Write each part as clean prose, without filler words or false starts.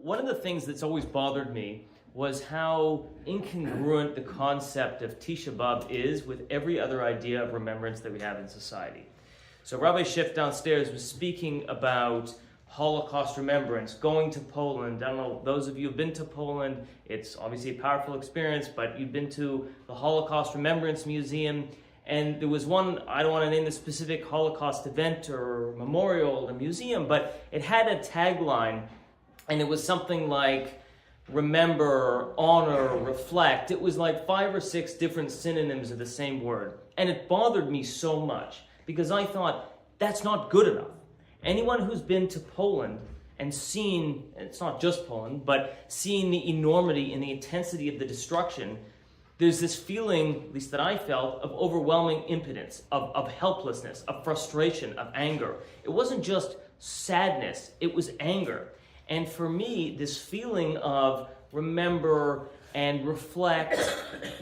one of the things that's always bothered me was how incongruent the concept of Tisha B'Av is with every other idea of remembrance that we have in society. So Rabbi Schiff downstairs was speaking about Holocaust remembrance, going to Poland. I don't know, those of you who have been to Poland, it's obviously a powerful experience, but you've been to the Holocaust Remembrance Museum, and there was one, I don't want to name the specific Holocaust event or memorial or museum, but it had a tagline, and it was something like, remember, honor, reflect. It was like 5 or 6 different synonyms of the same word. And it bothered me so much, because I thought, that's not good enough. Anyone who's been to Poland and seen, it's not just Poland, but seen the enormity and the intensity of the destruction, there's this feeling, at least that I felt, of overwhelming impotence, of helplessness, of frustration, of anger. It wasn't just sadness, it was anger. And for me, this feeling of remember and reflect,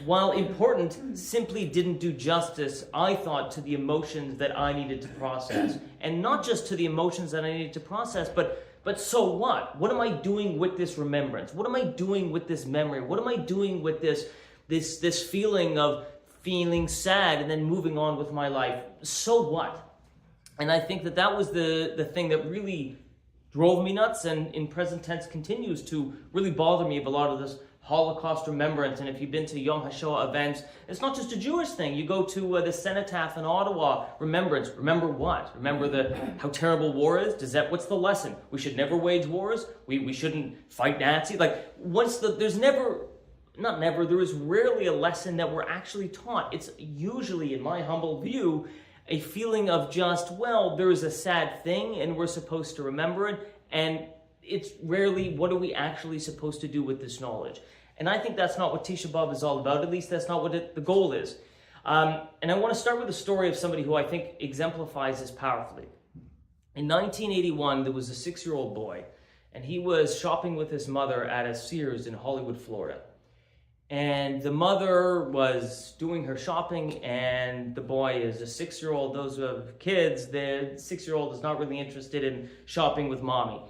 while important, simply didn't do justice, I thought, to the emotions that I needed to process. And not just to the emotions that I needed to process, but so what? What am I doing with this remembrance? What am I doing with this memory? What am I doing with this feeling of feeling sad and then moving on with my life? So what? And I think that was the thing that really drove me nuts, and in present tense continues to really bother me of a lot of this Holocaust remembrance. And if you've been to Yom HaShoah events, it's not just a Jewish thing. You go to the Cenotaph in Ottawa, remembrance. Remember what? Remember how terrible war is? What's the lesson? We should never wage wars? We shouldn't fight Nazis? Like, there is rarely a lesson that we're actually taught. It's usually, in my humble view, a feeling of just, well, there is a sad thing and we're supposed to remember it, and it's rarely, what are we actually supposed to do with this knowledge? And I think that's not what Tisha B'Av is all about. At least that's not what the goal is. And I want to start with a story of somebody who I think exemplifies this powerfully. In 1981, there was a 6-year-old boy, and he was shopping with his mother at a Sears in Hollywood, Florida. And the mother was doing her shopping, and the boy is a 6-year-old. Those who have kids, the 6-year-old is not really interested in shopping with mommy.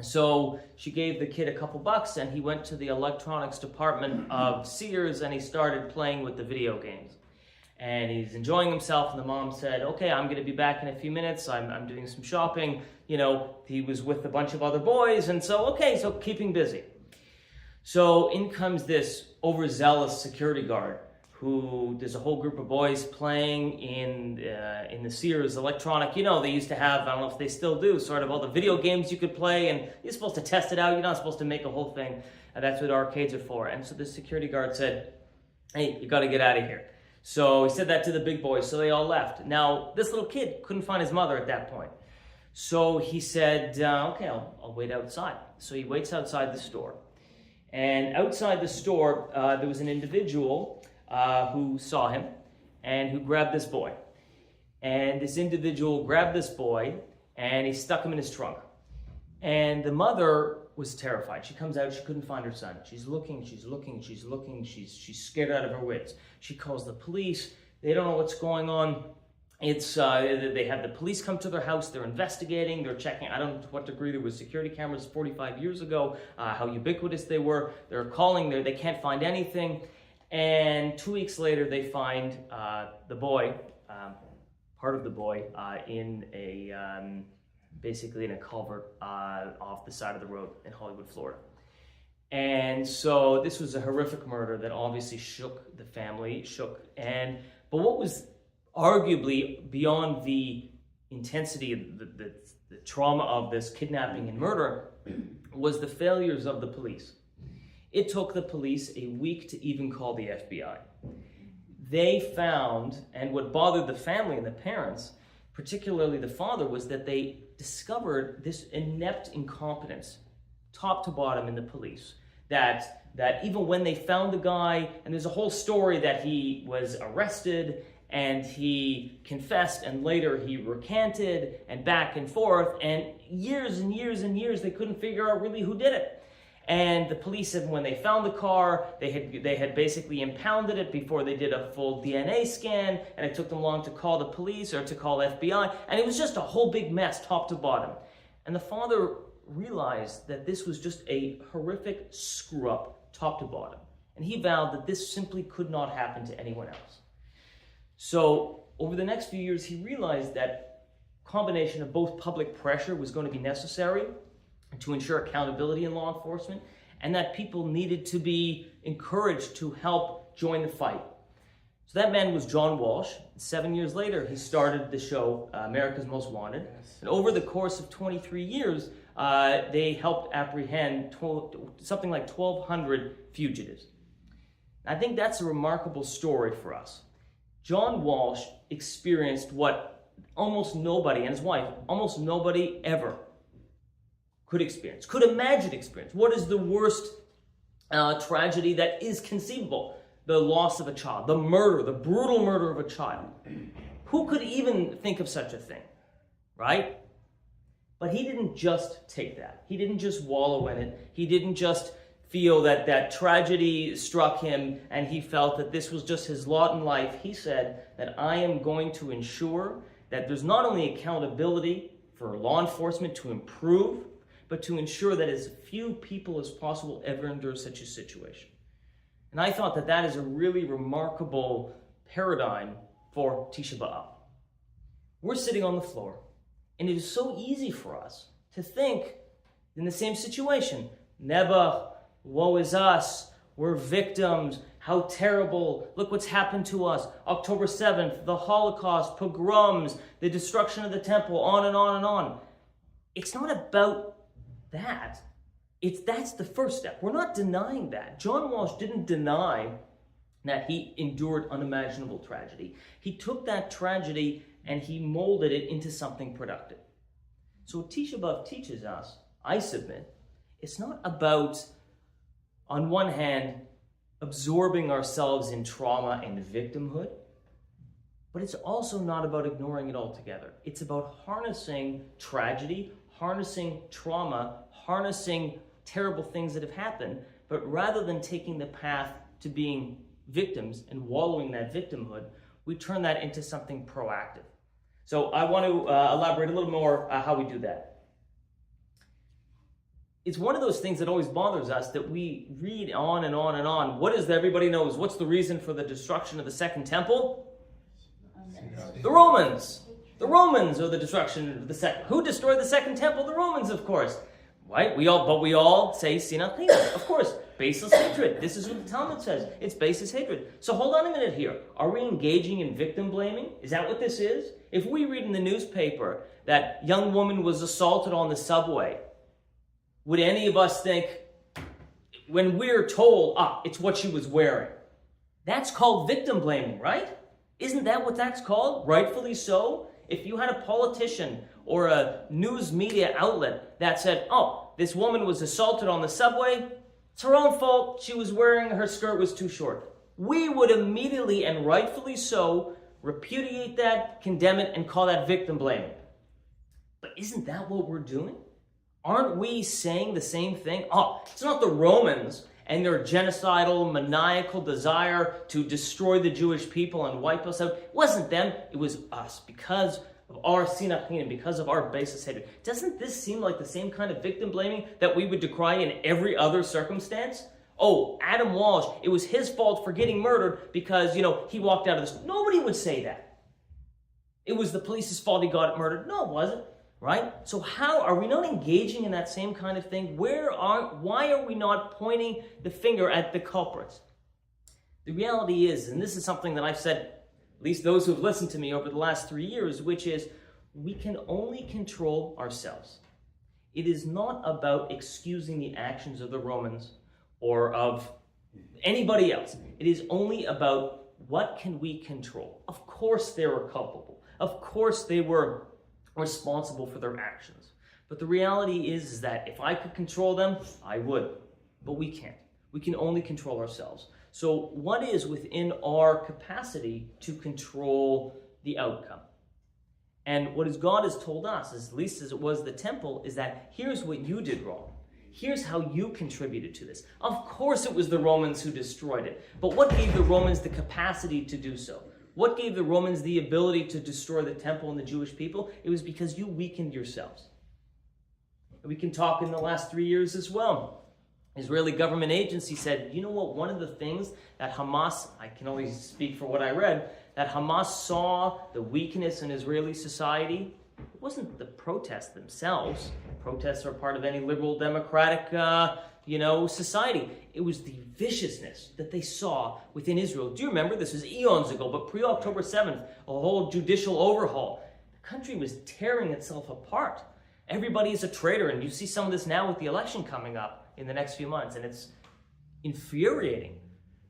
So she gave the kid a couple bucks, and he went to the electronics department of Sears, and he started playing with the video games. And he's enjoying himself, and the mom said, okay, I'm going to be back in a few minutes. I'm doing some shopping. You know, he was with a bunch of other boys, and so keeping busy. So in comes this overzealous security guard who, there's a whole group of boys playing in the Sears electronic, they used to have, I don't know if they still do, sort of all the video games you could play, and you're supposed to test it out, you're not supposed to make a whole thing, and that's what arcades are for. And so the security guard said, hey, you gotta get out of here. So he said that to the big boys, so they all left. Now, this little kid couldn't find his mother at that point. So he said, okay, I'll wait outside. So he waits outside the store. And outside the store, there was an individual who saw him and who grabbed this boy. And this individual grabbed this boy and he stuck him in his trunk. And the mother was terrified. She comes out, she couldn't find her son. She's looking, she's scared out of her wits. She calls the police. They don't know what's going on. They have the police come to their house, they're investigating, they're checking, I don't know to what degree there was security cameras 45 years ago, how ubiquitous they were. They're calling, they can't find anything. And 2 weeks later, they find the boy, part of the boy, basically in a culvert off the side of the road in Hollywood, Florida. And so this was a horrific murder that obviously shook the family, but what was arguably beyond the intensity of the trauma of this kidnapping and murder was the failures of the police. It took the police a week to even call the FBI. They found, and what bothered the family and the parents, particularly the father, was that they discovered this inept incompetence, top to bottom, in the police. That even when they found the guy, and there's a whole story that he was arrested, and he confessed, and later he recanted, and back and forth, and years and years and years they couldn't figure out really who did it. And the police said when they found the car, they had basically impounded it before they did a full DNA scan, and it took them long to call the police or to call FBI, and it was just a whole big mess, top to bottom. And the father realized that this was just a horrific screw-up, top to bottom. And he vowed that this simply could not happen to anyone else. So over the next few years, he realized that combination of both public pressure was going to be necessary to ensure accountability in law enforcement, and that people needed to be encouraged to help join the fight. So that man was John Walsh. 7 years later, he started the show, America's Most Wanted. And over the course of 23 years, they helped apprehend something like 1,200 fugitives. I think that's a remarkable story for us. John Walsh experienced what almost nobody, and his wife, almost nobody ever could experience, could imagine experience. What is the worst tragedy that is conceivable? The loss of a child, the murder, the brutal murder of a child. Who could even think of such a thing, right? But he didn't just take that. He didn't just wallow in it. He didn't just feel that that tragedy struck him and he felt that this was just his lot in life. He said that I am going to ensure that there's not only accountability for law enforcement to improve, but to ensure that as few people as possible ever endure such a situation. And I thought that that is a really remarkable paradigm for Tisha B'Av. We're sitting on the floor, and it is so easy for us to think in the same situation. Nebuch, woe is us, we're victims, how terrible, look what's happened to us. October 7th, the Holocaust, pogroms, the destruction of the temple, on and on and on. It's not about that. That's the first step. We're not denying that. John Walsh didn't deny that he endured unimaginable tragedy. He took that tragedy and he molded it into something productive. So what Tisha B'Av teaches us, I submit, it's not about, on one hand, absorbing ourselves in trauma and victimhood, but it's also not about ignoring it altogether. It's about harnessing tragedy, harnessing trauma, harnessing terrible things that have happened, but rather than taking the path to being victims and wallowing that victimhood, we turn that into something proactive. So I want to elaborate a little more how we do that. It's one of those things that always bothers us that we read on and on and on. What is everybody knows? What's the reason for the destruction of the Second Temple? The Romans. The Romans are the destruction of the second. Who destroyed the Second Temple? The Romans, of course. Right? We all say sinat china. Of course, baseless hatred. This is what the Talmud says. It's baseless hatred. So hold on a minute here. Are we engaging in victim blaming? Is that what this is? If we read in the newspaper that young woman was assaulted on the subway, would any of us think, when we're told, it's what she was wearing? That's called victim blaming, right? Isn't that what that's called? Rightfully so. If you had a politician or a news media outlet that said, this woman was assaulted on the subway, it's her own fault, she was wearing, her skirt was too short, we would immediately, and rightfully so, repudiate that, condemn it, and call that victim blaming. But isn't that what we're doing? Aren't we saying the same thing? It's not the Romans and their genocidal, maniacal desire to destroy the Jewish people and wipe us out. It wasn't them, it was us, because of our sinat china, because of our baseless hatred. Doesn't this seem like the same kind of victim blaming that we would decry in every other circumstance? Adam Walsh, it was his fault for getting murdered because, he walked out of this. Nobody would say that. It was the police's fault he got murdered. No, it wasn't. Right? So how are we not engaging in that same kind of thing? Why are we not pointing the finger at the culprits? The reality is, and this is something that I've said, at least those who have listened to me over the last 3 years, which is we can only control ourselves. It is not about excusing the actions of the Romans or of anybody else. It is only about what can we control. Of course they were culpable. Of course they were responsible for their actions. But the reality is that if I could control them, I would. But we can't. We can only control ourselves. So what is within our capacity to control the outcome? And what God has told us, at least as it was the temple, is that here's what you did wrong. Here's how you contributed to this. Of course it was the Romans who destroyed it. But what gave the Romans the capacity to do so? What gave the Romans the ability to destroy the temple and the Jewish people? It was because you weakened yourselves. And we can talk in the last 3 years as well. Israeli government agency said, you know what, one of the things that Hamas, I can only speak for what I read, that Hamas saw the weakness in Israeli society. It wasn't the protests themselves. Protests are part of any liberal democratic society. It was the viciousness that they saw within Israel. Do you remember? This was eons ago, but pre-October 7th, a whole judicial overhaul. The country was tearing itself apart. Everybody is a traitor, and you see some of this now with the election coming up in the next few months, and it's infuriating.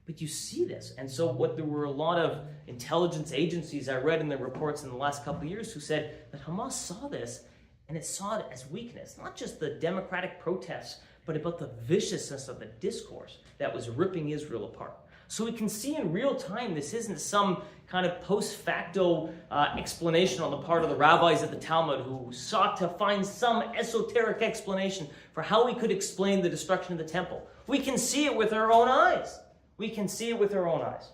But you see this. And so there were a lot of intelligence agencies I read in the reports in the last couple of years who said that Hamas saw this, and it saw it as weakness. Not just the democratic protests, but about the viciousness of the discourse that was ripping Israel apart. So we can see in real time this isn't some kind of post-facto explanation on the part of the rabbis at the Talmud who sought to find some esoteric explanation for how we could explain the destruction of the temple. We can see it with our own eyes. We can see it with our own eyes.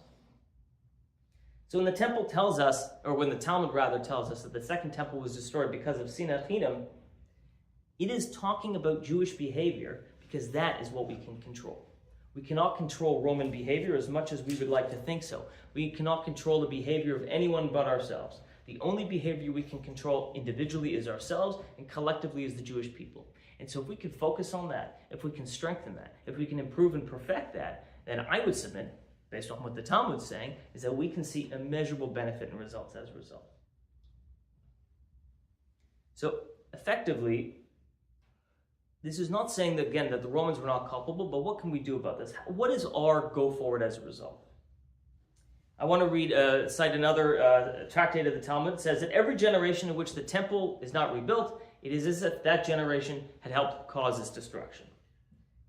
So when the temple tells us, or when the Talmud rather tells us that the second temple was destroyed because of Sinat Chinam, it is talking about Jewish behavior because that is what we can control. We cannot control Roman behavior as much as we would like to think so. We cannot control the behavior of anyone but ourselves. The only behavior we can control individually is ourselves, and collectively is the Jewish people. And so if we can focus on that, if we can strengthen that, if we can improve and perfect that, then I would submit, based on what the Talmud is saying, is that we can see immeasurable benefit and results as a result. So effectively, this is not saying that, again, that the Romans were not culpable, but what can we do about this? What is our go forward as a result? I want to cite another tractate of the Talmud. It says that every generation in which the temple is not rebuilt, it is as if that generation had helped cause its destruction.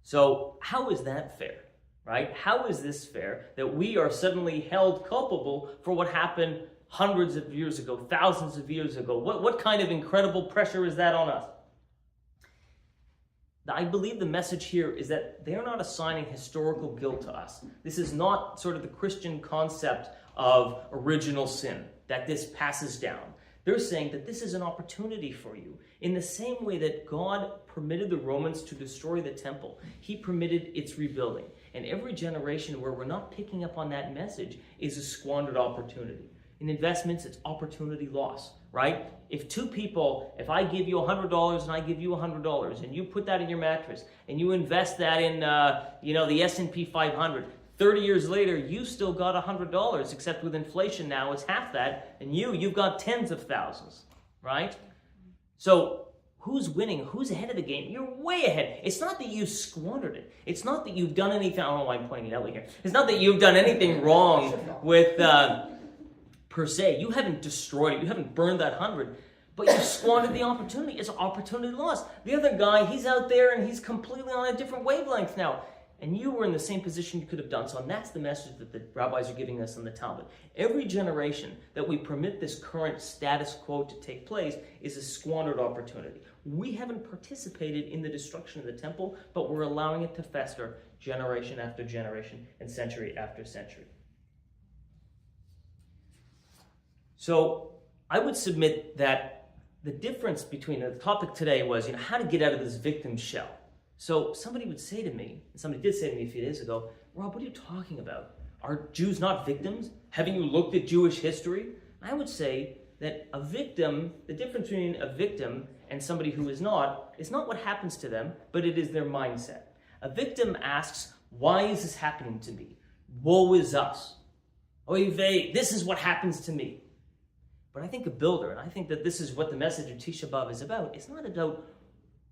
So how is that fair, right? How is this fair that we are suddenly held culpable for what happened hundreds of years ago, thousands of years ago? What kind of incredible pressure is that on us? I believe the message here is that they're not assigning historical guilt to us. This is not sort of the Christian concept of original sin, that this passes down. They're saying that this is an opportunity for you. In the same way that God permitted the Romans to destroy the temple, he permitted its rebuilding. And every generation where we're not picking up on that message is a squandered opportunity. In investments, it's opportunity loss, right? If two people, if I give you $100 and I give you $100 and you put that in your mattress and you invest that in, the S&P 500, 30 years later, you still got $100, except with inflation now, it's half that, and you've got tens of thousands, right? So who's winning? Who's ahead of the game? You're way ahead. It's not that you squandered it. It's not that you've done anything, I don't know why I'm pointing it out here. It's not that you've done anything wrong with, per se. You haven't destroyed it. You haven't burned that 100, but you squandered the opportunity. It's an opportunity loss. The other guy, he's out there and he's completely on a different wavelength now. And you were in the same position you could have done so. And that's the message that the rabbis are giving us in the Talmud. Every generation that we permit this current status quo to take place is a squandered opportunity. We haven't participated in the destruction of the temple, but we're allowing it to fester generation after generation and century after century. So I would submit that the difference between the topic today was, how to get out of this victim shell. So somebody would say to me, and somebody did say to me a few days ago, Rob, what are you talking about? Are Jews not victims? Haven't you looked at Jewish history? I would say that a victim, the difference between a victim and somebody who is not what happens to them, but it is their mindset. A victim asks, why is this happening to me? Woe is us. Oy vey, this is what happens to me. But I think a builder, and I think that this is what the message of Tisha B'Av is about. It's not about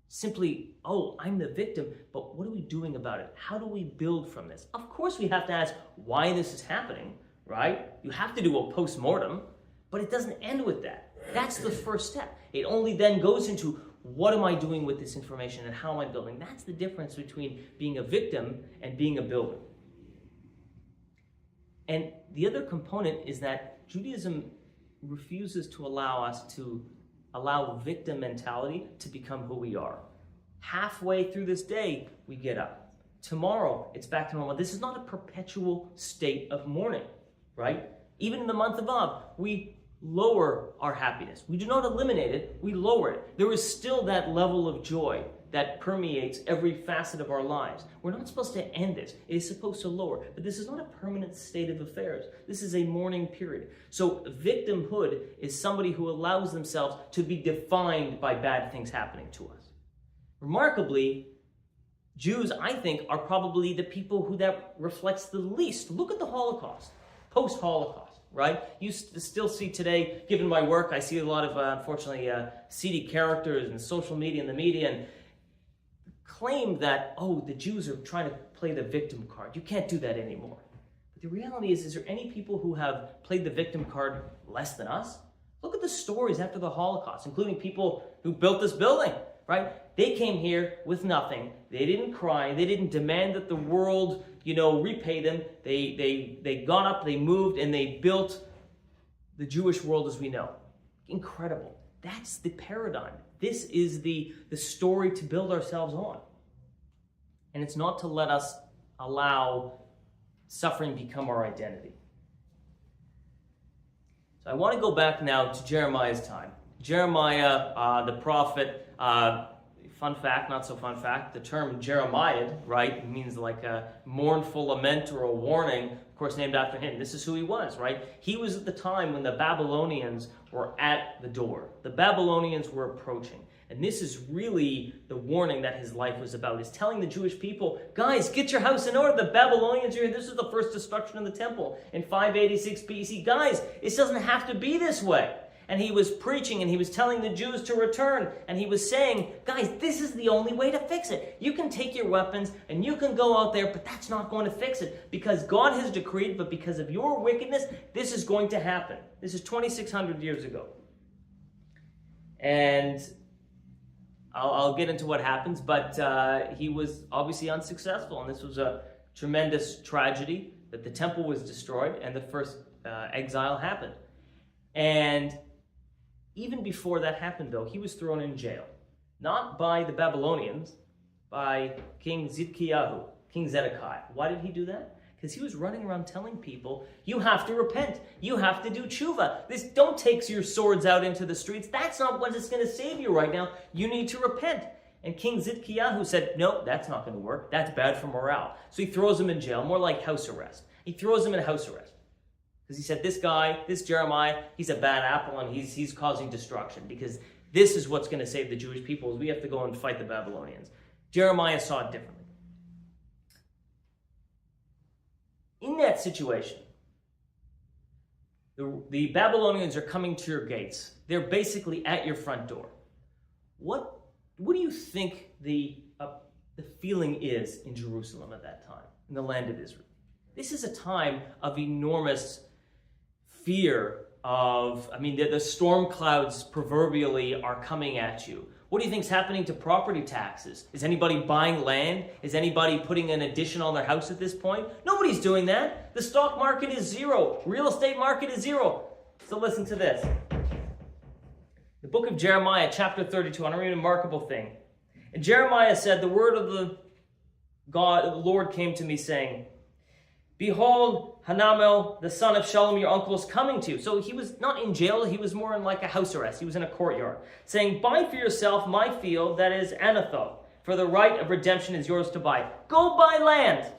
simply, I'm the victim, but what are we doing about it? How do we build from this? Of course we have to ask why this is happening, right? You have to do a post-mortem, but it doesn't end with that. That's the first step. It only then goes into, what am I doing with this information and how am I building? That's the difference between being a victim and being a builder. And the other component is that Judaism refuses to allow victim mentality to become who we are. Halfway through this day, we get up. Tomorrow, it's back to normal. This is not a perpetual state of mourning, right? Even in the month of Av, we lower our happiness. We do not eliminate it, we lower it. There is still that level of joy that permeates every facet of our lives. We're not supposed to end this. It is supposed to lower. But this is not a permanent state of affairs. This is a mourning period. So victimhood is somebody who allows themselves to be defined by bad things happening to us. Remarkably, Jews, I think, are probably the people who that reflects the least. Look at the Holocaust, post-Holocaust. Right? You still see today, given my work, I see a lot of, unfortunately, seedy characters in social media and the media, and claim that, oh, the Jews are trying to play the victim card. You can't do that anymore. But the reality is there any people who have played the victim card less than us? Look at the stories after the Holocaust, including people who built this building, right? They came here with nothing. They didn't cry. They didn't demand that the world, repay them. They got up, they moved, and they built the Jewish world as we know. Incredible. That's the paradigm. This is the story to build ourselves on. And it's not to let us allow suffering become our identity. So I want to go back now to Jeremiah's time. Jeremiah, the prophet, fun fact, not so fun fact, the term Jeremiah, right, means like a mournful lament or a warning, of course named after him. This is who he was, right? He was at the time when the Babylonians were at the door. The Babylonians were approaching. And this is really the warning that his life was about, is telling the Jewish people, guys, get your house in order. The Babylonians are here. This is the first destruction of the temple in 586 BC. Guys, it doesn't have to be this way. And he was preaching and he was telling the Jews to return. And he was saying, guys, this is the only way to fix it. You can take your weapons and you can go out there, but that's not going to fix it. Because God has decreed, but because of your wickedness, this is going to happen. This is 2,600 years ago. And I'll get into what happens, but he was obviously unsuccessful. And this was a tremendous tragedy that the temple was destroyed and the first exile happened. And even before that happened, though, he was thrown in jail. Not by the Babylonians, by King Zedekiah, King Zedekiah. Why did he do that? Because he was running around telling people, you have to repent. You have to do tshuva. Don't take your swords out into the streets. That's not what is going to save you right now. You need to repent. And King Zedekiah said, no, that's not going to work. That's bad for morale. So he throws him in jail, more like house arrest. He throws him in house arrest. Because he said, this guy, this Jeremiah, he's a bad apple and he's causing destruction. Because this is what's going to save the Jewish people, is we have to go and fight the Babylonians. Jeremiah saw it differently. In that situation, the Babylonians are coming to your gates. They're basically at your front door. What do you think the feeling is in Jerusalem at that time, in the land of Israel? This is a time of enormous fear of, the storm clouds proverbially are coming at you. What do you think is happening to property taxes? Is anybody buying land? Is anybody putting an addition on their house at this point? Nobody's doing that. The stock market is zero. Real estate market is zero. So listen to this. The book of Jeremiah, chapter 32, I read a remarkable thing. And Jeremiah said, the word of the Lord came to me saying, behold, Hanamel, the son of Shalom, your uncle, is coming to you. So he was not in jail. He was more in like a house arrest. He was in a courtyard, saying, buy for yourself my field, that is Anathoth, for the right of redemption is yours to buy. Go buy land.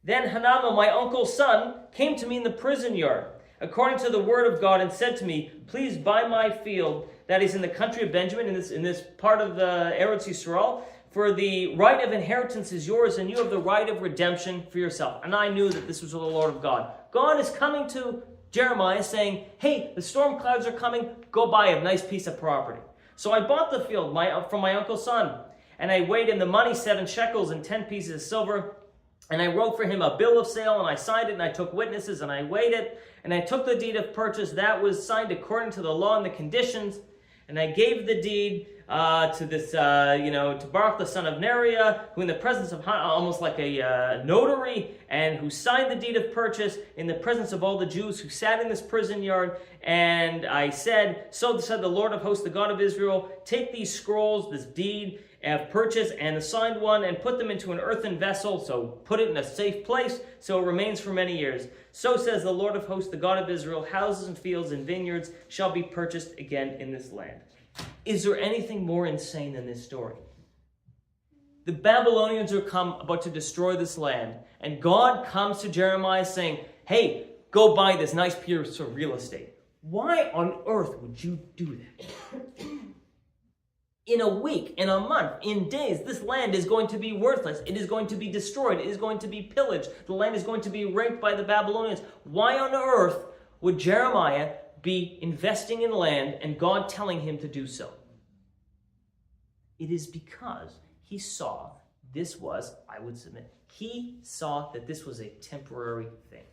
Then Hanamel, my uncle's son, came to me in the prison yard, according to the word of God, and said to me, please buy my field, that is in the country of Benjamin, in this part of the Eretz Yisrael, for the right of inheritance is yours, and you have the right of redemption for yourself. And I knew that this was the Lord of God. God is coming to Jeremiah saying, hey, the storm clouds are coming. Go buy a nice piece of property. So I bought the field from my uncle's son, and I weighed in the money 7 shekels and 10 pieces of silver. And I wrote for him a bill of sale, and I signed it, and I took witnesses, and I weighed it. And I took the deed of purchase that was signed according to the law and the conditions. And I gave the deed to this, to Baruch the son of Neriah, who in the presence of, almost like a notary, and who signed the deed of purchase in the presence of all the Jews who sat in this prison yard. And I said, so said the Lord of hosts, the God of Israel, take these scrolls, this deed, have purchased and assigned one and put them into an earthen vessel, so put it in a safe place so it remains for many years. So says the Lord of hosts, the God of Israel, houses and fields and vineyards shall be purchased again in this land. Is there anything more insane than this story? The Babylonians are about to destroy this land, and God comes to Jeremiah saying, hey, go buy this nice piece of real estate. Why on earth would you do that? In a week, in a month, in days, this land is going to be worthless. It is going to be destroyed. It is going to be pillaged. The land is going to be raped by the Babylonians. Why on earth would Jeremiah be investing in land and God telling him to do so? It is because he saw this was, I would submit, he saw that this was a temporary thing.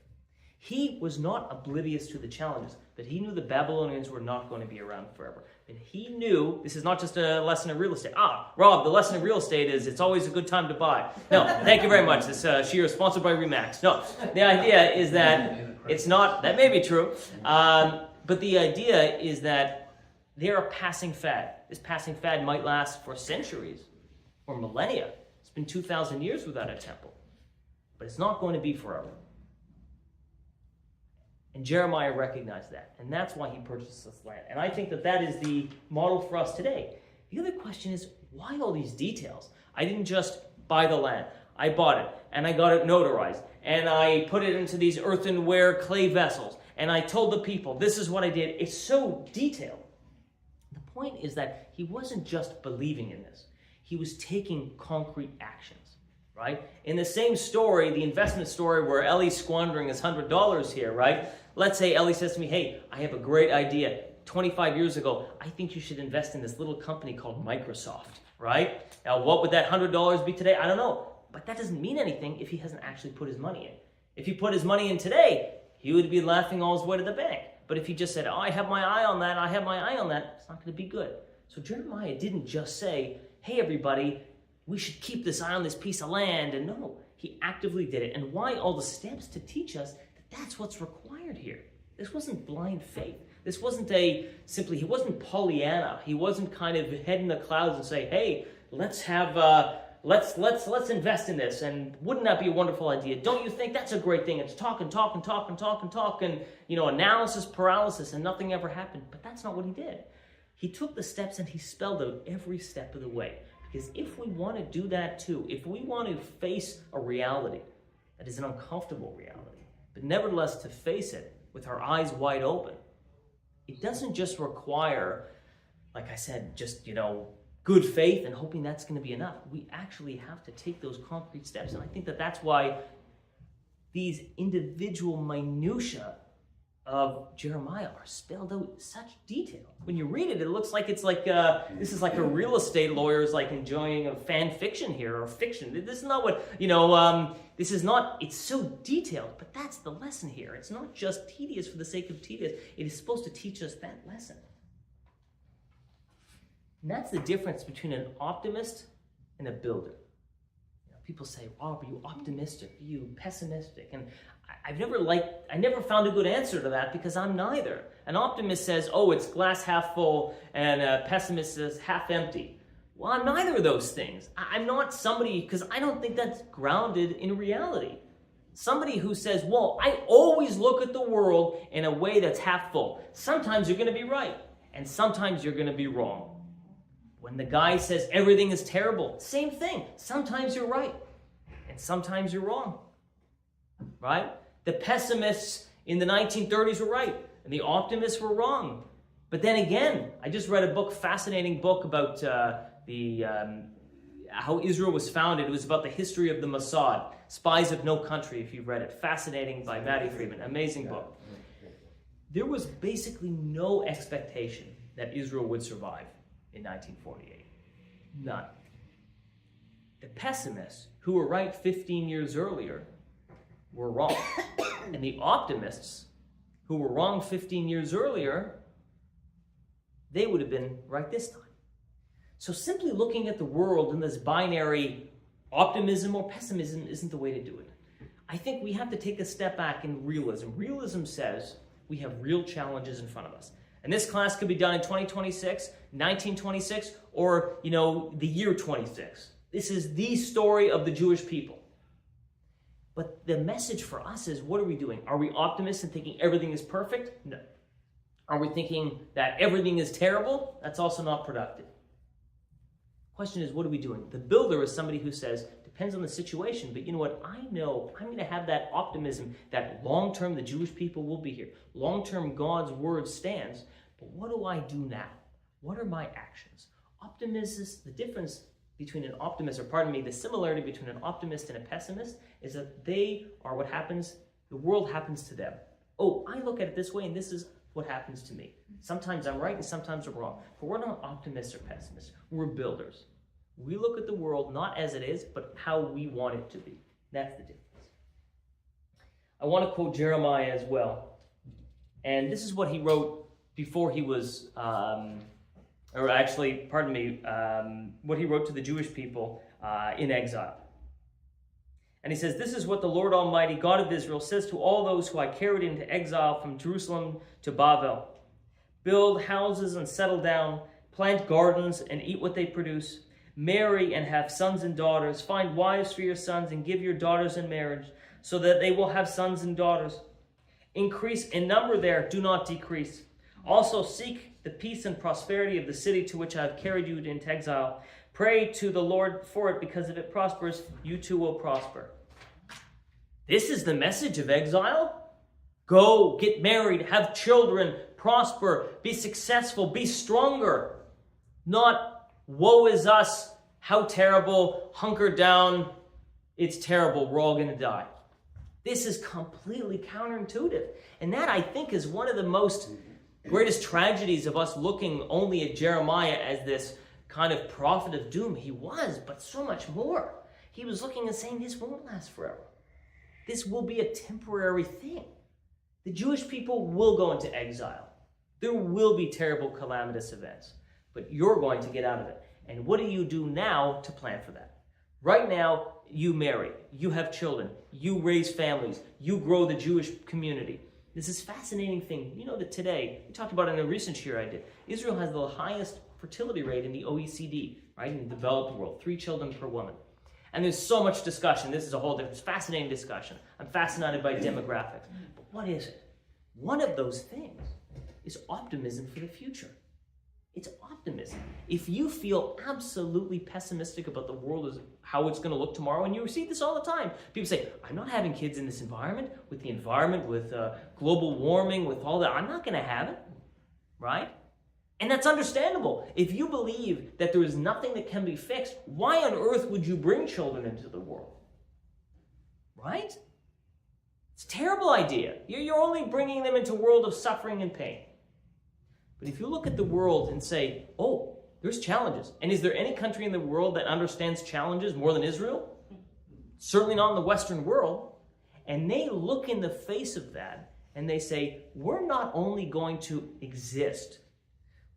He was not oblivious to the challenges, but he knew the Babylonians were not going to be around forever. And he knew, this is not just a lesson in real estate. Rob, the lesson in real estate is it's always a good time to buy. No, thank you very much. This share is sponsored by Remax. No, the idea is that it's not, that may be true, but the idea is that they're a passing fad. This passing fad might last for centuries or millennia. It's been 2,000 years without a temple, but it's not going to be forever. And Jeremiah recognized that, and that's why he purchased this land. And I think that that is the model for us today. The other question is, why all these details? I didn't just buy the land. I bought it, and I got it notarized, and I put it into these earthenware clay vessels, and I told the people, this is what I did. It's so detailed. The point is that he wasn't just believing in this. He was taking concrete actions, right? In the same story, the investment story where Ellie's squandering his $100 here, right? Let's say Ellie says to me, hey, I have a great idea. 25 years ago, I think you should invest in this little company called Microsoft, right? Now, what would that $100 be today? I don't know. But that doesn't mean anything if he hasn't actually put his money in. If he put his money in today, he would be laughing all his way to the bank. But if he just said, I have my eye on that, I have my eye on that, it's not going to be good. So Jeremiah didn't just say, hey, everybody, we should keep this eye on this piece of land. And no, he actively did it. And why all the steps? To teach us that that's what's required here. This wasn't blind faith. This wasn't he wasn't Pollyanna. He wasn't kind of head in the clouds and say, hey, let's invest in this. And wouldn't that be a wonderful idea? Don't you think that's a great thing? It's talk and talk and talk and talk and talk and, analysis paralysis, and nothing ever happened. But that's not what he did. He took the steps and he spelled out every step of the way. Because if we want to do that too, if we want to face a reality that is an uncomfortable reality, but nevertheless to face it with our eyes wide open, it doesn't just require, like I said, just, good faith and hoping that's going to be enough. We actually have to take those concrete steps. And I think that that's why these individual minutiae of Jeremiah are spelled out in such detail. When you read it, it looks like this is like a real estate lawyer is like enjoying a fan fiction here, or fiction. This is not what, this is not, it's so detailed, but that's the lesson here. It's not just tedious for the sake of tedious. It is supposed to teach us that lesson. And that's the difference between an optimist and a builder. People say, Rob, are you optimistic? Are you pessimistic? And I never found a good answer to that, because I'm neither. An optimist says, it's glass half full, and a pessimist says half empty. Well, I'm neither of those things. I'm not somebody, because I don't think that's grounded in reality. Somebody who says, I always look at the world in a way that's half full. Sometimes you're going to be right, and sometimes you're going to be wrong. When the guy says everything is terrible, same thing. Sometimes you're right, and sometimes you're wrong. Right? The pessimists in the 1930s were right, and the optimists were wrong. But then again, I just read a fascinating book about how Israel was founded. It was about the history of the Mossad, Spies of No Country, if you've read it. Fascinating, by Maddie Friedman. Amazing book. There was basically no expectation that Israel would survive in 1948. None. The pessimists, who were right 15 years earlier, were wrong. And the optimists, who were wrong 15 years earlier, they would have been right this time. So simply looking at the world in this binary optimism or pessimism isn't the way to do it. I think we have to take a step back in realism. Realism says we have real challenges in front of us. And this class could be done in 2026, 1926, or, the year 26. This is the story of the Jewish people. But the message for us is, what are we doing? Are we optimists and thinking everything is perfect? No. Are we thinking that everything is terrible? That's also not productive. Question is, what are we doing? The builder is somebody who says, depends on the situation, but you know what? I know I'm going to have that optimism that long-term the Jewish people will be here. Long-term God's word stands. But what do I do now? What are my actions? Optimism, the difference between an optimist, the similarity between an optimist and a pessimist is that they are what happens, the world happens to them. Oh, I look at it this way and this is what happens to me. Sometimes I'm right and sometimes I'm wrong. But we're not optimists or pessimists. We're builders. We look at the world not as it is, but how we want it to be. That's the difference. I want to quote Jeremiah as well. And this is what he wrote before he was, what he wrote to the Jewish people in exile. And he says, this is what the Lord Almighty, God of Israel, says to all those who I carried into exile from Jerusalem to Babel. Build houses and settle down, plant gardens and eat what they produce. Marry and have sons and daughters. Find wives for your sons and give your daughters in marriage, so that they will have sons and daughters. Increase in number there, do not decrease. Also seek the peace and prosperity of the city to which I have carried you into exile. Pray to the Lord for it, because if it prospers, you too will prosper. This is the message of exile? Go, get married, have children, prosper, be successful, be stronger. Not, woe is us, how terrible, hunker down, it's terrible, we're all going to die. This is completely counterintuitive. And that, I think, is one of the greatest tragedies of us looking only at Jeremiah as this kind of prophet of doom. He was, but so much more. He was looking and saying, this won't last forever. This will be a temporary thing. The Jewish people will go into exile. There will be terrible, calamitous events, but you're going to get out of it. And what do you do now to plan for that? Right now, you marry, you have children, you raise families, you grow the Jewish community. This is a fascinating thing. You know that today, we talked about it in a recent year I did, Israel has the highest fertility rate in the OECD, right, in the developed world, 3 children per woman. And there's so much discussion. This is a whole different, fascinating discussion. I'm fascinated by demographics. But what is it? One of those things is optimism for the future. It's optimism. If you feel absolutely pessimistic about the world as how it's going to look tomorrow, and you receive this all the time, people say, I'm not having kids in this environment, with global warming, with all that, I'm not going to have it, right? And that's understandable. If you believe that there is nothing that can be fixed, why on earth would you bring children into the world? Right? It's a terrible idea. You're only bringing them into a world of suffering and pain. But if you look at the world and say, oh, there's challenges. And is there any country in the world that understands challenges more than Israel? Certainly not in the Western world. And they look in the face of that and they say, we're not only going to exist,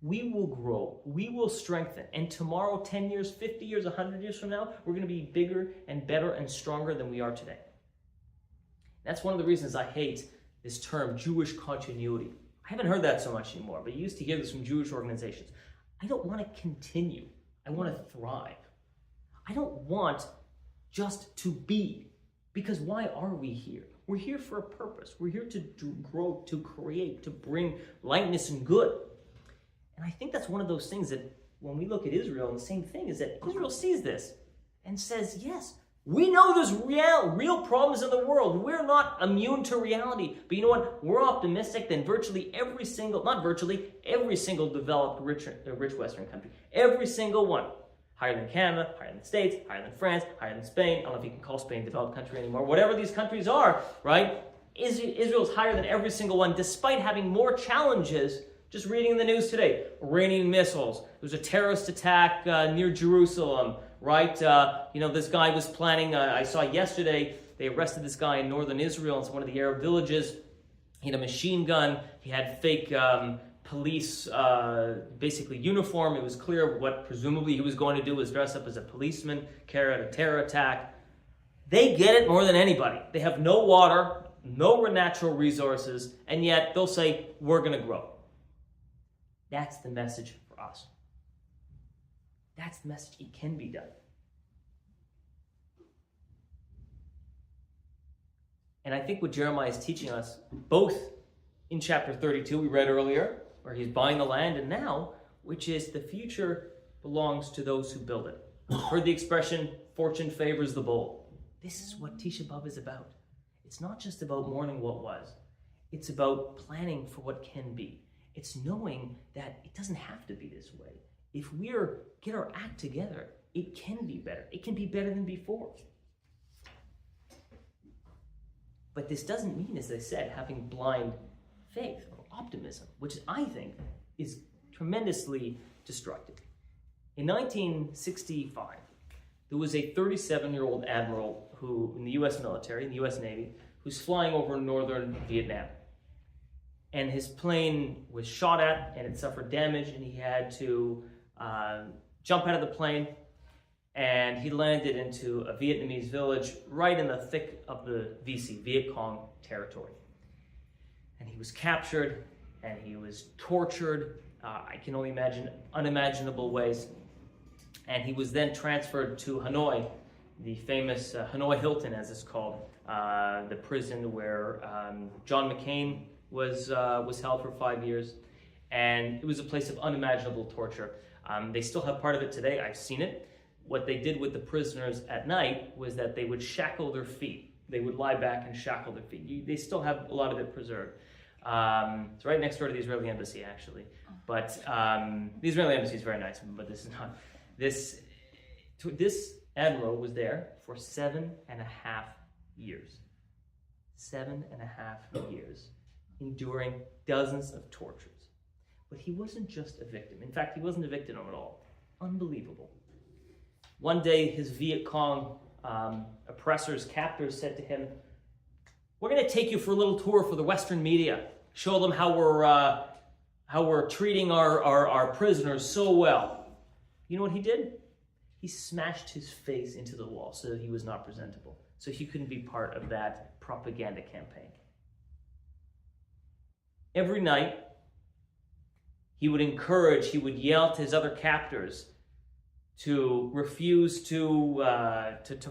we will grow, we will strengthen. And tomorrow, 10 years, 50 years, 100 years from now, we're going to be bigger and better and stronger than we are today. That's one of the reasons I hate this term, Jewish continuity. I haven't heard that so much anymore, but you used to hear this from Jewish organizations. I don't want to continue. I want to thrive. I don't want just to be, because why are we here? We're here for a purpose. We're here to grow, to create, to bring lightness and good. And I think that's one of those things that when we look at Israel, and the same thing is that Israel sees this and says, yes, we know there's real problems in the world. We're not immune to reality. But you know what? We're optimistic that every single developed rich Western country, every single one, higher than Canada, higher than the States, higher than France, higher than Spain. I don't know if you can call Spain a developed country anymore. Whatever these countries are, right? Israel's higher than every single one, despite having more challenges. Just reading the news today, Iranian missiles. There was a terrorist attack near Jerusalem, right? This guy was planning, I saw yesterday, they arrested this guy in northern Israel. It's one of the Arab villages. He had a machine gun. He had fake police, basically uniform. It was clear what presumably he was going to do was dress up as a policeman, carry out a terror attack. They get it more than anybody. They have no water, no natural resources, and yet they'll say, we're going to grow. That's the message for us. That's the message. It can be done. And I think what Jeremiah is teaching us, both in chapter 32 we read earlier, where he's buying the land, and now, which is the future belongs to those who build it. Heard the expression, fortune favors the bold. This is what Tisha B'Av is about. It's not just about mourning what was. It's about planning for what can be. It's knowing that it doesn't have to be this way. If we get our act together, it can be better. It can be better than before. But this doesn't mean, as I said, having blind faith or optimism, which I think is tremendously destructive. In 1965, there was a 37-year-old admiral who, in the U.S. military, in the U.S. Navy, who's flying over northern Vietnam. And his plane was shot at, and it suffered damage, and he had to jump out of the plane, and he landed into a Vietnamese village right in the thick of the VC, Viet Cong territory. And he was captured, and he was tortured, I can only imagine unimaginable ways. And he was then transferred to Hanoi, the famous Hanoi Hilton, as it's called, the prison where John McCain was held for 5 years. And it was a place of unimaginable torture. They still have part of it today. I've seen it. What they did with the prisoners at night was that they would shackle their feet. They would lie back and shackle their feet. They still have a lot of it preserved. It's right next door to the Israeli embassy, actually. But the Israeli embassy is very nice, but this is not. This admiral was there for 7.5 years. 7.5 years, enduring dozens of tortures. But he wasn't just a victim. In fact, he wasn't a victim at all. Unbelievable. One day, his Viet Cong oppressors, captors, said to him, "We're going to take you for a little tour for the Western media. Show them how we're treating our prisoners so well." You know what he did? He smashed his face into the wall so that he was not presentable, so he couldn't be part of that propaganda campaign. Every night, he would yell to his other captors to refuse to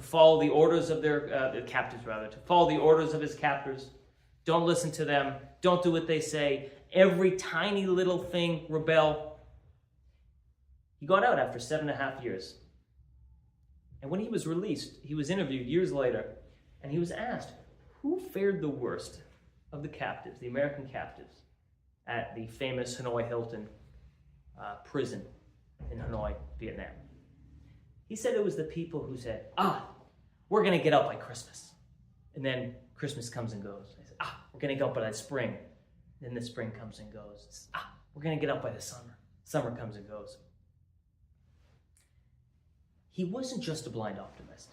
follow the orders of their captives, to follow the orders of his captors. Don't listen to them. Don't do what they say. Every tiny little thing, rebel. He got out after 7.5 years. And when he was released, he was interviewed years later, and he was asked, who fared the worst of the captives, the American captives, at the famous Hanoi Hilton prison in Hanoi, Vietnam? He said it was the people who said, we're going to get out by Christmas. And then Christmas comes and goes. They said, we're going to get out by that spring. Then the spring comes and goes. We're going to get out by the summer. Summer comes and goes. He wasn't just a blind optimist.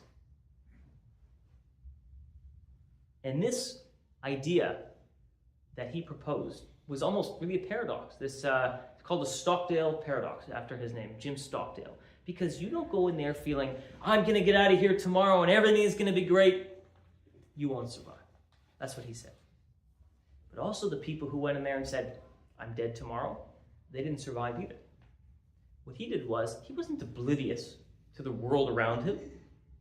And this idea that he proposed was almost really a paradox. It's called the Stockdale paradox, after his name, Jim Stockdale. Because you don't go in there feeling, I'm going to get out of here tomorrow and everything is going to be great. You won't survive. That's what he said. But also the people who went in there and said, I'm dead tomorrow, they didn't survive either. What he did was, he wasn't oblivious to the world around him.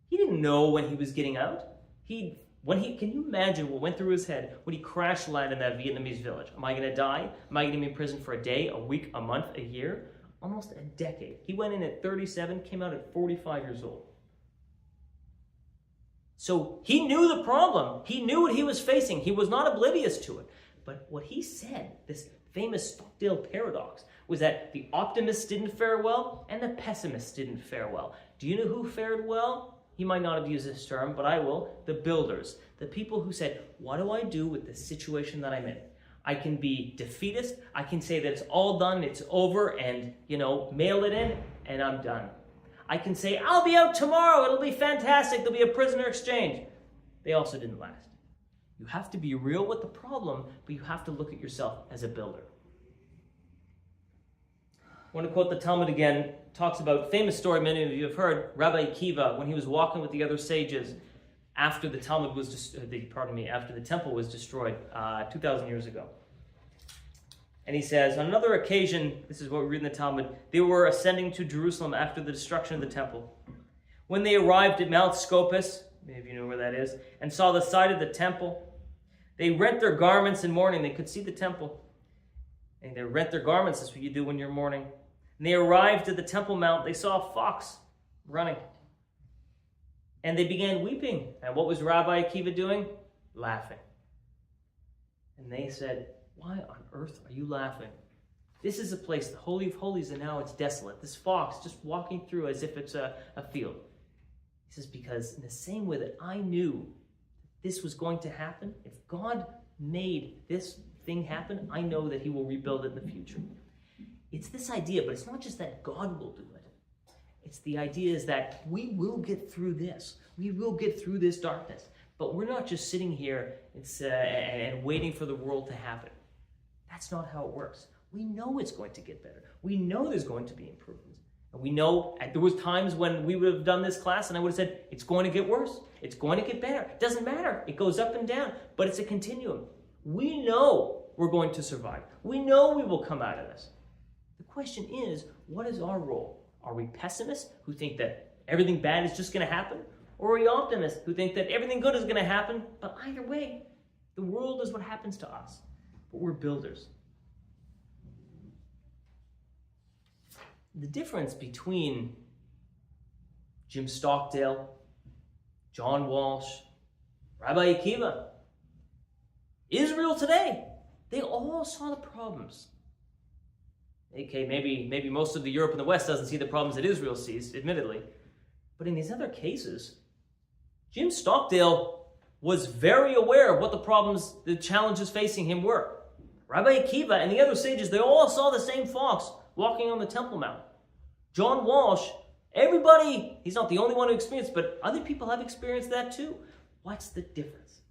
He didn't know when he was getting out. Can you imagine what went through his head when he crash landed in that Vietnamese village? Am I going to die? Am I going to be in prison for a day, a week, a month, a year? Almost a decade. He went in at 37, came out at 45 years old. So he knew the problem. He knew what he was facing. He was not oblivious to it. But what he said, this famous Stockdale paradox, was that the optimists didn't fare well and the pessimists didn't fare well. Do you know who fared well? He might not have used this term, but I will. The builders. The people who said, what do I do with the situation that I'm in? I can be defeatist. I can say that it's all done, it's over, and, mail it in, and I'm done. I can say, I'll be out tomorrow. It'll be fantastic. There'll be a prisoner exchange. They also didn't last. You have to be real with the problem, but you have to look at yourself as a builder. I want to quote the Talmud again. Talks about a famous story many of you have heard. Rabbi Akiva, when he was walking with the other sages after the temple was destroyed 2,000 years ago. And he says, on another occasion, this is what we read in the Talmud, they were ascending to Jerusalem after the destruction of the temple. When they arrived at Mount Scopus, maybe you know where that is, and saw the side of the temple, they rent their garments in mourning. They could see the temple. And they rent their garments. That's what you do when you're mourning. And they arrived at the Temple Mount. They saw a fox running. And they began weeping. And what was Rabbi Akiva doing? Laughing. And they said, why on earth are you laughing? This is a place, the Holy of Holies, and now it's desolate. This fox just walking through as if it's a field. He says, because in the same way that I knew this was going to happen, if God made this thing happen, I know that he will rebuild it in the future. It's this idea, but it's not just that God will do it. It's the idea is that we will get through this. We will get through this darkness. But we're not just sitting here and waiting for the world to happen. That's not how it works. We know it's going to get better. We know there's going to be improvements. And we know there was times when we would have done this class and I would have said, it's going to get worse. It's going to get better. It doesn't matter. It goes up and down, but it's a continuum. We know we're going to survive. We know we will come out of this. The question is, what is our role? Are we pessimists who think that everything bad is just going to happen? Or are we optimists who think that everything good is going to happen? But either way, the world is what happens to us. But we're builders. The difference between Jim Stockdale, John Walsh, Rabbi Akiva, Israel today, they all saw the problems. Okay, maybe most of the Europe and the West doesn't see the problems that Israel sees, admittedly. But in these other cases, Jim Stockdale was very aware of what the problems, the challenges facing him were. Rabbi Akiva and the other sages, they all saw the same fox walking on the Temple Mount. John Walsh, everybody, he's not the only one who experienced, but other people have experienced that too. What's the difference?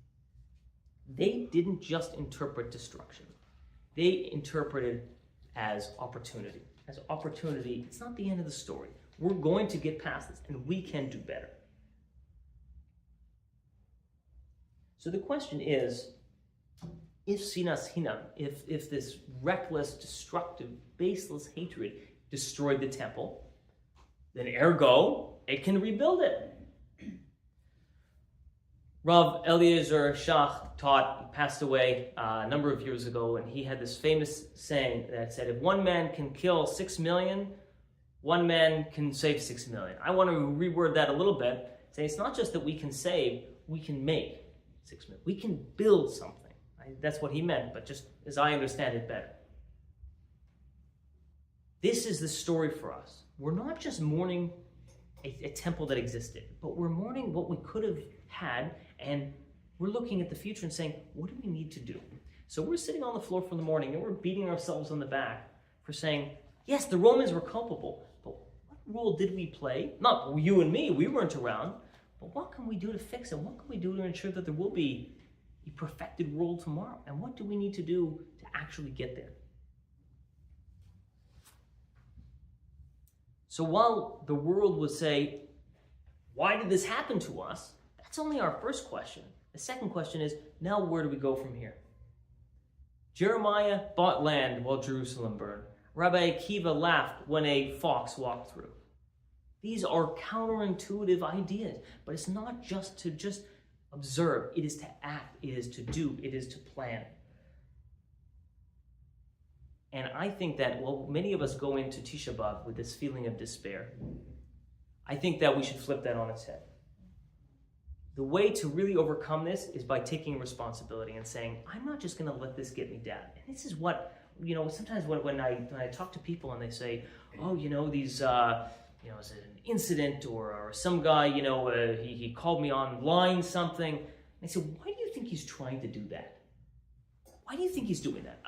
They didn't just interpret destruction. They interpreted as opportunity. As opportunity, it's not the end of the story. We're going to get past this, and we can do better. So the question is, if sinas hinam, if this reckless, destructive, baseless hatred destroyed the temple, then ergo, it can rebuild it. Rav Eliezer Shach taught, passed away a number of years ago, and he had this famous saying that said, if one man can kill 6 million, one man can save 6 million. I want to reword that a little bit, say it's not just that we can save, we can make 6 million. We can build something. That's what he meant, but just as I understand it better. This is the story for us. We're not just mourning a temple that existed, but we're mourning what we could have had, and we're looking at the future and saying, what do we need to do? So we're sitting on the floor for the morning, and we're beating ourselves on the back for saying, yes, the Romans were culpable, but what role did we play? Not you and me, we weren't around, but what can we do to fix it? What can we do to ensure that there will be a perfected world tomorrow? And what do we need to do to actually get there? So while the world would say, why did this happen to us? That's only our first question. The second question is, now where do we go from here? Jeremiah bought land while Jerusalem burned. Rabbi Akiva laughed when a fox walked through. These are counterintuitive ideas, but it's not just to observe. It is to act. It is to do. It is to plan. And I think that, many of us go into Tisha B'Av with this feeling of despair. I think that we should flip that on its head. The way to really overcome this is by taking responsibility and saying, I'm not just going to let this get me down. And this is what, sometimes when I talk to people and they say, these, it's an incident or some guy, he called me online something. And I said, why do you think he's trying to do that? Why do you think he's doing that?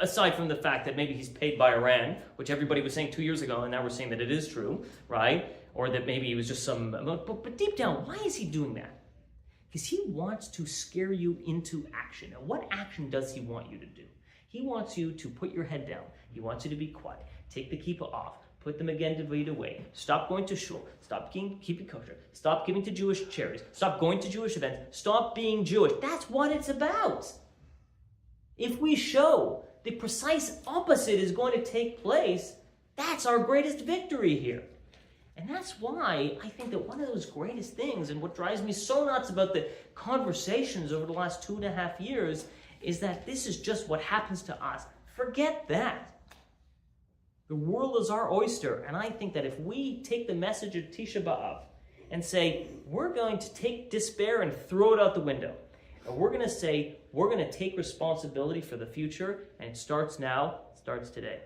Aside from the fact that maybe he's paid by Iran, which everybody was saying 2 years ago, and now we're saying that it is true, right? Or that maybe it was just but deep down, why is he doing that? Because he wants to scare you into action. Now, what action does he want you to do? He wants you to put your head down. He wants you to be quiet. Take the kippah off. Put the Magen David away. Stop going to shul. Stop keeping kosher. Stop giving to Jewish charities. Stop going to Jewish events. Stop being Jewish. That's what it's about. If we show the precise opposite is going to take place, that's our greatest victory here. And that's why I think that one of those greatest things, and what drives me so nuts about the conversations over the last 2.5 years, is that this is just what happens to us. Forget that. The world is our oyster, and I think that if we take the message of Tisha B'Av and say, we're going to take despair and throw it out the window, and we're going to say, we're going to take responsibility for the future, and it starts now, it starts today.